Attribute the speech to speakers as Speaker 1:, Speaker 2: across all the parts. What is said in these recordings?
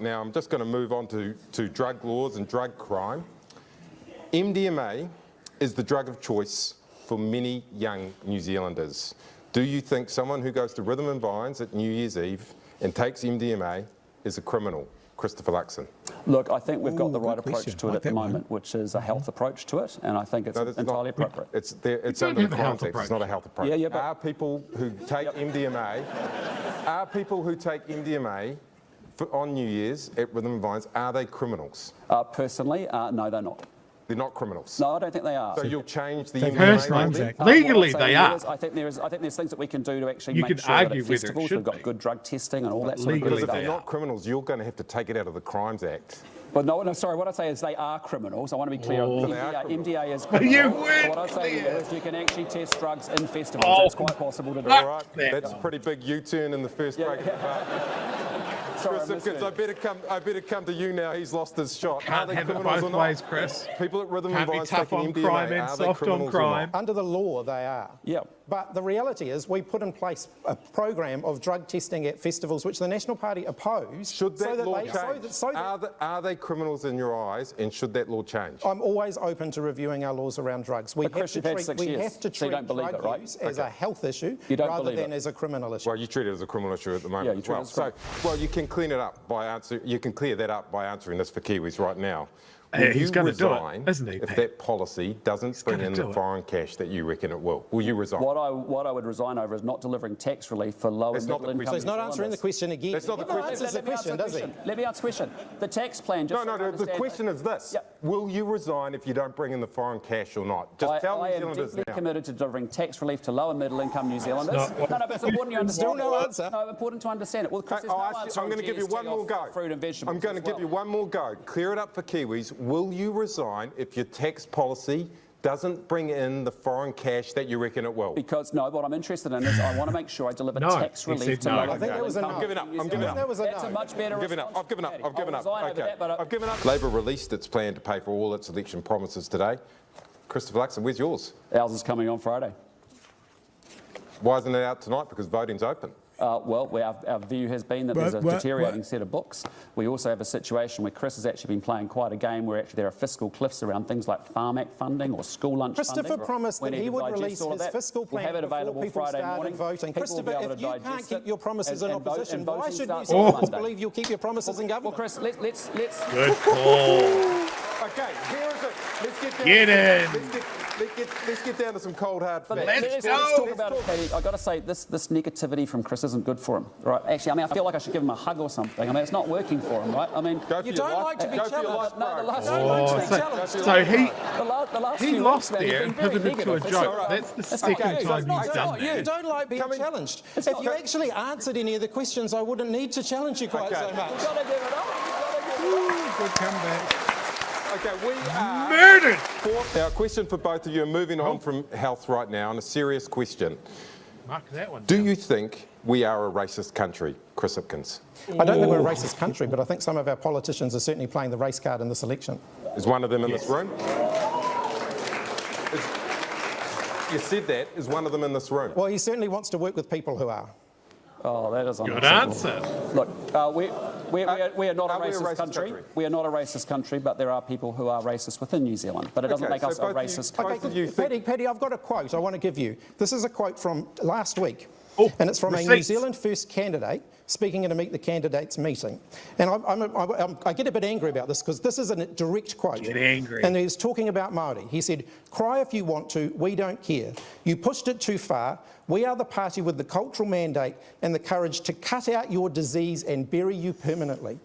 Speaker 1: Now, I'm just going to move on to drug laws and drug crime. MDMA is the drug of choice for many young New Zealanders. Do you think someone who goes to Rhythm and Vines at New Year's Eve and takes MDMA is a criminal? Christopher Luxon.
Speaker 2: Look, I think we've got the right approach to it at the moment, which is a health approach to it, and I think it's entirely appropriate.
Speaker 1: It's under the context. It's not a health approach.
Speaker 2: Yeah, but
Speaker 1: are people who take MDMA, are people who take MDMA on New Year's at Rhythm and Vines, are they criminals?
Speaker 2: Personally, no, they're not.
Speaker 1: They're not criminals.
Speaker 2: No, I don't think they are.
Speaker 1: So you'll change the MDMA?
Speaker 3: Legally, they are.
Speaker 2: I think there's things that we can do to actually
Speaker 3: you
Speaker 2: make
Speaker 3: can
Speaker 2: sure
Speaker 3: argue
Speaker 2: that at festivals we've got good drug testing and all that sort of
Speaker 1: Because
Speaker 2: stuff.
Speaker 1: if they're not criminals, you're going to have to take it out of the Crimes Act.
Speaker 2: But no, sorry, what I say is they are criminals. I want to be clear. MDA is
Speaker 3: criminal. You
Speaker 2: weren't what I say is you can actually test drugs in festivals. It's quite possible to do.
Speaker 1: All right, that's a pretty big U-turn in the first break.
Speaker 2: Sorry,
Speaker 1: Chris Hipkins, I better come to you now. He's lost his shot.
Speaker 3: Can't have it both ways, Chris.
Speaker 1: People at Rhythm and
Speaker 3: Can't be
Speaker 1: Vines
Speaker 3: tough
Speaker 1: taking
Speaker 3: on
Speaker 1: MDMA,
Speaker 3: crime and soft on crime.
Speaker 4: Under the law, they are.
Speaker 2: Yeah.
Speaker 4: But the reality is we put in place a program of drug testing at festivals which the National Party opposed.
Speaker 1: Should that law change? Are they criminals in your eyes, and should that law change?
Speaker 4: I'm always open to reviewing our laws around drugs. We have to treat drug use as a health issue rather than as a criminal issue.
Speaker 1: Well, you treat it as a criminal issue at the moment as well. So, well, you can clean it up by you can clear that up by answering this for Kiwis right now.
Speaker 3: He's going to do it, isn't he?
Speaker 1: If that policy doesn't bring in the foreign cash that you reckon it will you resign?
Speaker 2: What I would resign over is not delivering tax relief for low and middle income.
Speaker 4: So he's not answering the question again.
Speaker 1: That's not the question.
Speaker 4: Answers the question, does he?
Speaker 2: Let me answer the question. The tax plan.
Speaker 1: No. The question is this: will you resign if you don't bring in the foreign cash or not? Just tell New Zealanders now. I am deeply committed to delivering tax relief to low and middle income New Zealanders. No, but it's important you understand.
Speaker 4: Still no answer.
Speaker 2: No, important to understand it. Well, Chris, there's no answer.
Speaker 1: I'm going to give you one more go.
Speaker 2: Fruit and vegetables.
Speaker 1: I'm going to give you one more go. Clear it up for Kiwis. Will you resign if your tax policy doesn't bring in the foreign cash that you reckon it will?
Speaker 2: Because, no, what I'm interested in is I want to make sure I deliver tax relief to low and middle income.
Speaker 1: I'm giving up.
Speaker 2: That's a much better response.
Speaker 1: I've given up.
Speaker 2: Okay.
Speaker 1: I've given up. Labor released its plan to pay for all its election promises today. Christopher Luxon, where's yours?
Speaker 2: Ours is coming on Friday.
Speaker 1: Why isn't it out tonight? Because voting's open.
Speaker 2: Well, our view has been that there's a deteriorating set of books. We also have a situation where Chris has actually been playing quite a game where actually there are fiscal cliffs around things like Farm Act funding or school lunch funding.
Speaker 4: Christopher promised that he would release his fiscal plan
Speaker 2: we'll have it available
Speaker 4: before people
Speaker 2: Friday morning.
Speaker 4: Voting. Christopher, if you can't keep your promises in opposition, why should New
Speaker 2: Zealanders
Speaker 4: believe you'll keep your promises in government?
Speaker 2: Well, Chris, let's...
Speaker 3: Good call.
Speaker 1: Okay, here is it. Let's get down.
Speaker 3: Get in.
Speaker 1: Let's get down to some cold hard facts.
Speaker 2: Let's talk about it, Paddy. I've got to say, this negativity from Chris isn't good for him, right? Actually, I mean, I feel like I should give him a hug or something. I mean, it's not working for him, right? I mean,
Speaker 4: you don't like to be challenged.
Speaker 2: No, the last few weeks been challenged.
Speaker 3: So he lost there and pivoted to a joke. That's the second time he's done that.
Speaker 4: You don't like being challenged. If you actually answered any of the questions, I wouldn't need to challenge you quite so much.
Speaker 2: You've got to give it up.
Speaker 3: Good comeback.
Speaker 1: Okay, we are
Speaker 3: murdered.
Speaker 1: Now, a question for both of you. Moving on from health right now, and a serious question.
Speaker 3: Mark that one.
Speaker 1: Do you think we are a racist country, Chris Hipkins?
Speaker 4: I don't think we're a racist country, but I think some of our politicians are certainly playing the race card in this election.
Speaker 1: Is one of them in this room? You said that. Is one of them in this room?
Speaker 4: Well, he certainly wants to work with people who are.
Speaker 2: Oh, that is
Speaker 3: good answer.
Speaker 2: Look, we are not a racist country. We are not a racist country, but there are people who are racist within New Zealand. But it doesn't make us a racist country.
Speaker 4: Paddy, I've got a quote I want to give you. This is a quote from last week. And it's from a
Speaker 3: Receipts.
Speaker 4: New Zealand First candidate speaking at a Meet the Candidates meeting. And I get a bit angry about this because this is a direct quote.
Speaker 3: Get angry.
Speaker 4: And he's talking about Māori. He said, "Cry if you want to, we don't care. You pushed it too far. We are the party with the cultural mandate and the courage to cut out your disease and bury you permanently."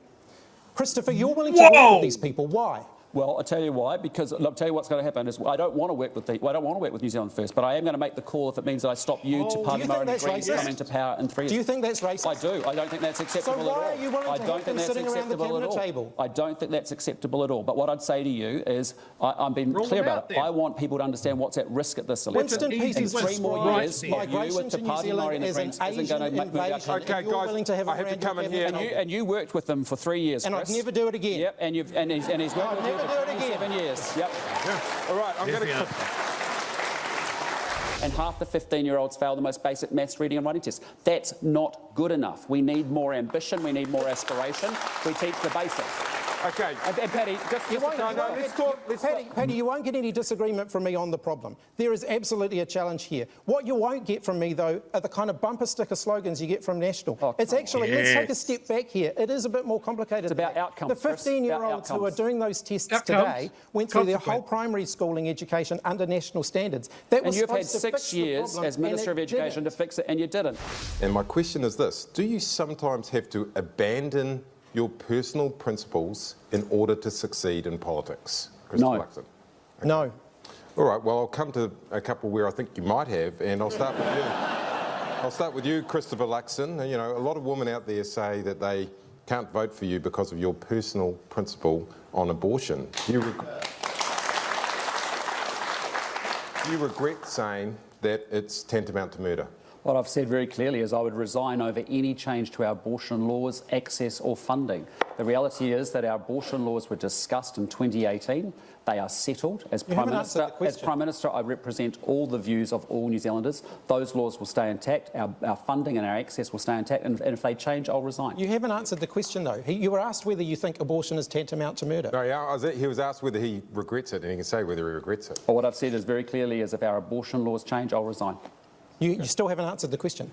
Speaker 4: Christopher, you're willing to work with these people. Why?
Speaker 2: Well, I'll tell you why. Because I'll tell you what's going to happen is I don't want to work with New Zealand First, but I am going to make the call if it means that I stop you to Party Māori and the Greens coming to power in 3 years.
Speaker 4: Do you think that's racist?
Speaker 2: I do. I don't think that's acceptable at all.
Speaker 4: So why are you willing to have them sitting around the cabinet table?
Speaker 2: I don't think that's acceptable at all. But what I'd say to you is I'm being clear about it. I want people to understand what's at risk at this election.
Speaker 4: Winston
Speaker 2: in 3 more years, you with the Party Māori and the Greens isn't going to move our country.
Speaker 1: Okay, guys, I have to come in here.
Speaker 2: And you worked with them for 3 years,
Speaker 4: and
Speaker 2: Chris.
Speaker 4: I'd never do it again.
Speaker 2: Yep, and he's worked with you for 27 years. Yep.
Speaker 1: Yeah. All right, I'm going to...
Speaker 2: And half the 15-year-olds fail the most basic maths, reading and writing tests. That's not good enough. We need more ambition, we need more aspiration. We teach the basics.
Speaker 1: Okay.
Speaker 2: And Paddy,
Speaker 4: Paddy, you won't get any disagreement from me on the problem. There is absolutely a challenge here. What you won't get from me, though, are the kind of bumper sticker slogans you get from National. It's actually, let's take a step back here. It is a bit more complicated.
Speaker 2: It's about outcomes.
Speaker 4: The 15-year-olds who are doing those tests today went through their whole primary schooling education under national standards. That was
Speaker 2: and you've had
Speaker 4: supposed to fix
Speaker 2: 6
Speaker 4: the
Speaker 2: years
Speaker 4: problem,
Speaker 2: as Minister of Education to fix it, and you didn't.
Speaker 1: And my question is this: do you sometimes have to abandon your personal principles in order to succeed in politics? Christopher Luxon. Okay.
Speaker 4: No.
Speaker 1: All right, well, I'll come to a couple where I think you might have, and I'll start with you. I'll start with you, Christopher Luxon. You know, a lot of women out there say that they can't vote for you because of your personal principle on abortion. Do you regret saying that it's tantamount to murder?
Speaker 2: What I've said very clearly is I would resign over any change to our abortion laws, access or funding. The reality is that our abortion laws were discussed in 2018. They are settled. As Prime Minister, I represent all the views of all New Zealanders. Those laws will stay intact. Our funding and our access will stay intact. And if they change, I'll resign.
Speaker 4: You haven't answered the question, though. You were asked whether you think abortion is tantamount to murder.
Speaker 1: No, he was asked whether he regrets it, and he can say whether he regrets it.
Speaker 2: Well, what I've said is very clearly is if our abortion laws change, I'll resign.
Speaker 4: You still haven't answered the question.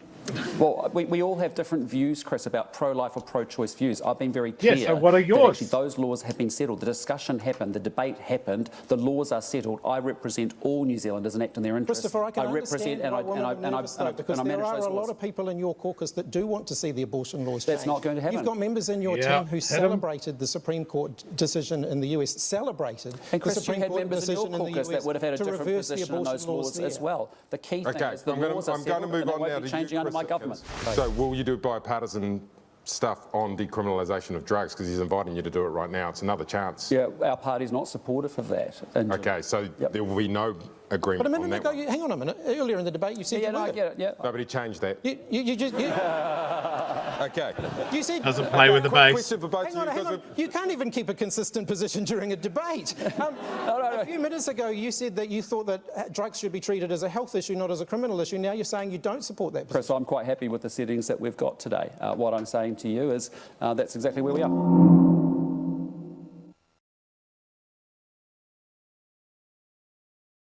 Speaker 2: Well, we all have different views, Chris, about pro-life or pro-choice views. I've been very clear.
Speaker 3: Yes, so what are yours?
Speaker 2: That actually those laws have been settled. The discussion happened. The debate happened. The laws are settled. I represent all New Zealanders and act in their interests.
Speaker 4: Christopher, I can understand
Speaker 2: and I
Speaker 4: because there are a lot of people in your caucus that do want to see the abortion laws change.
Speaker 2: That's not going to happen.
Speaker 4: You've got members in your team who celebrated the Supreme Court decision in the US,
Speaker 2: and Chris, you had members in your caucus that would have had a different position on those laws as well. The key thing is the laws are settled and they won't be changing under my government.
Speaker 1: So will you do bipartisan stuff on decriminalisation of drugs? Because he's inviting you to do it right now. It's another chance.
Speaker 2: Yeah, our party's not supportive of that.
Speaker 1: Okay, so there will be no agreement on that.
Speaker 4: But a minute ago, hang on a minute. Earlier in the debate, you said
Speaker 2: I get it. Yeah.
Speaker 1: Nobody changed that.
Speaker 4: You just.
Speaker 1: Okay.
Speaker 4: You said
Speaker 3: doesn't play with the base.
Speaker 1: Question for both
Speaker 4: hang on. You can't even keep a consistent position during a debate. A few minutes ago, you said that you thought that drugs should be treated as a health issue, not as a criminal issue. Now you're saying you don't support that position.
Speaker 2: Chris, I'm quite happy with the settings that we've got today. What I'm saying to you is that's exactly where we are.